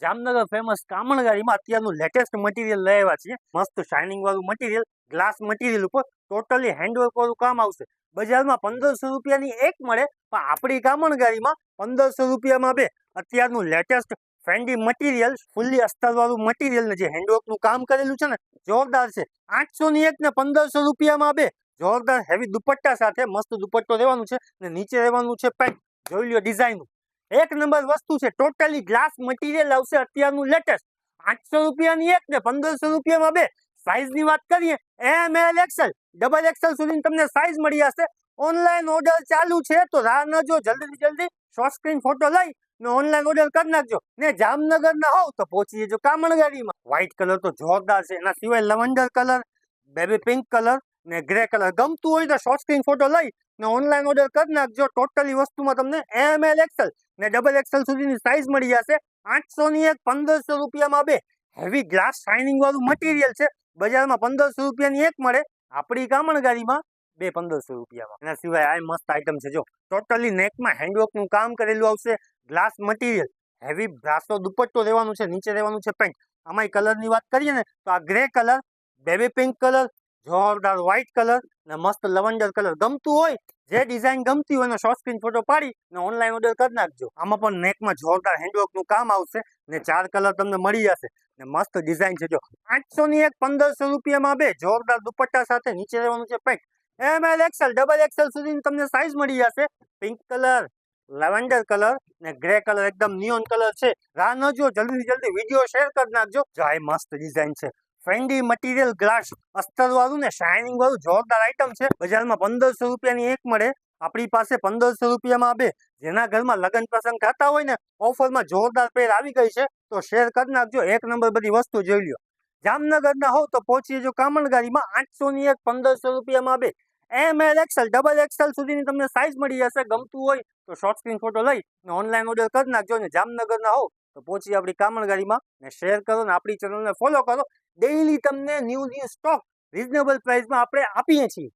Jamnagar famous કામણગારીમાં અત્યારનું latest material લઈ આવ્યા છીએ. મસ્ત શાઇનિંગ વાળું મટીરિયલ, ગ્લાસ મટીરિયલ ઉપર ટોટલી હેન્ડવર્ક વાળું કામ આવશે. બજારમાં 1500 રૂપિયાની એક મળે, પણ આપણી કામણગારીમાં 1500 રૂપિયામાં બે. અત્યારનું લેટેસ્ટ ફેન્ડી મટીરિયલ, ફૂલ્લી અસ્તર વાળું મટીરિયલ ને જે હેન્ડવર્કનું કામ કરેલું છે ને, જોરદાર છે. 800 ની એક ને 1500 રૂપિયામાં બે. જોરદાર હેવી દુપટ્ટા સાથે મસ્ત દુપટ્ટો રહેવાનું છે ને નીચે રહેવાનું છે પેન્ટ. જોઈ લ્યો ડિઝાઇન, એક નંબર વસ્તુ છે. ટોટલી ગ્લાસ મટીરિયલ આવશે અત્યારનું લેટેસ્ટ. 800 રૂપિયાની એક ને 1500 રૂપિયામાં બે. સાઈઝ ની વાત કરીએ, M L XL double XL સુધી તમને સાઈઝ મળી જશે. ઓનલાઈન ઓર્ડર ચાલુ છે તો રાહ ન જો, જલ્દી શોર્ટ સ્ક્રીન ફોટો લઈ ને ઓનલાઈન ઓર્ડર કરી નાખજો. ને જામનગર ના હોવ તો પહોંચી જજો કામણગારીમાં. વ્હાઈટ કલર તો જોરદાર છે, એના સિવાય lavender colour, baby pink colour ને ગ્રે કલર ગમતું હોય તો શોર્ટ સ્ક્રીન ફોટો લઈ ને ઓનલાઈન ઓર્ડર કરી નાખજો. ટોટલી વસ્તુમાં તમને એમ એલ એક્સેલ ને ડબલ એક્સેલ સુધીની સાઈઝ મળી જશે. 800 ની એક 1500 રૂપિયામાં બે. હેવી ગ્લાસ શાઇનિંગ વાળું મટીરિયલ છે. બજારમાં 1500 રૂપિયાની એક મળે, આપણી કામણગારીમાં બે 1500 રૂપિયામાં. એના સિવાય આ મસ્ત આઈટમ છે. જો ટોટલી નેકમાં હેન્ડવર્કનું કામ કરેલું આવશે. ગ્લાસ મટીરિયલ, હેવી બ્રાસો દુપટ્ટો રહેવાનું છે, નીચે રહેવાનું છે પેન્ટ. આમાં કલરની વાત કરીએ ને તો આ grey colour, baby pink colour, જોરદાર વ્હાઈટ કલર ને મસ્ત લવંડર કલર. ગમતું હોય, જે ડિઝાઇન ગમતી હોય એનો શોર્ટ સ્ક્રીન ફોટો પાડી ને ઓનલાઈન ઓર્ડર કરી નાખજો. આમાં પણ નેકમાં જોરદાર હેન્ડવર્કનું કામ આવશે ને 4 કલર તમને મળી જશે ને મસ્ત ડિઝાઇન છે. જો 800 ની એક 1500 રૂપિયામાં બે. જોરદાર દુપટ્ટા સાથે નીચે રહેવાનું છે pant. M L XL double XL સુધી તમને સાઈઝ મળી જશે. પિંક કલર, લેવેન્ડર કલર ને ગ્રે કલર એકદમ નિયોન કલર છે. રાહ ન જો, જલ્દી વિડીયો શેર કરી નાખજો. જો આ મસ્ત ડિઝાઇન છે. ફેન્ડી મટીરિયલ, ગ્લાસ અસ્તર વાળું ને શાઇનિંગ વાળું જોરદાર આઈટમ છે. બજારમાં 1500 રૂપિયાની એક મળે, આપણી પાસે 1500 રૂપિયામાં બે. જેના ઘરમાં લગ્ન પ્રસંગ થતા હોય ને, ઓફરમાં જોરદાર પેર આવી ગઈ છે તો શેર કરી નાખજો. એક નંબર બધી વસ્તુ જોઈ લ્યો. જામનગર ના હોવ તો પહોંચી જજો કામણગારીમાં. 800 ની એક 1500 રૂપિયામાં બે. M L XL double XL સુધીની તમને સાઈઝ મળી જશે. ગમતું હોય તો શોર્ટ સ્ક્રીન ફોટો લઈ ને ઓનલાઈન ઓર્ડર કરી નાખજો. ને જામનગર ના હોવ તો પહોંચી આપણી કામણગારીમાં ને શેર કરો ને આપણી ચેનલને ફોલો કરો. ડેઈલી તમને ન્યૂ સ્ટોક રીઝનેબલ પ્રાઇસમાં આપણે આપીએ છીએ.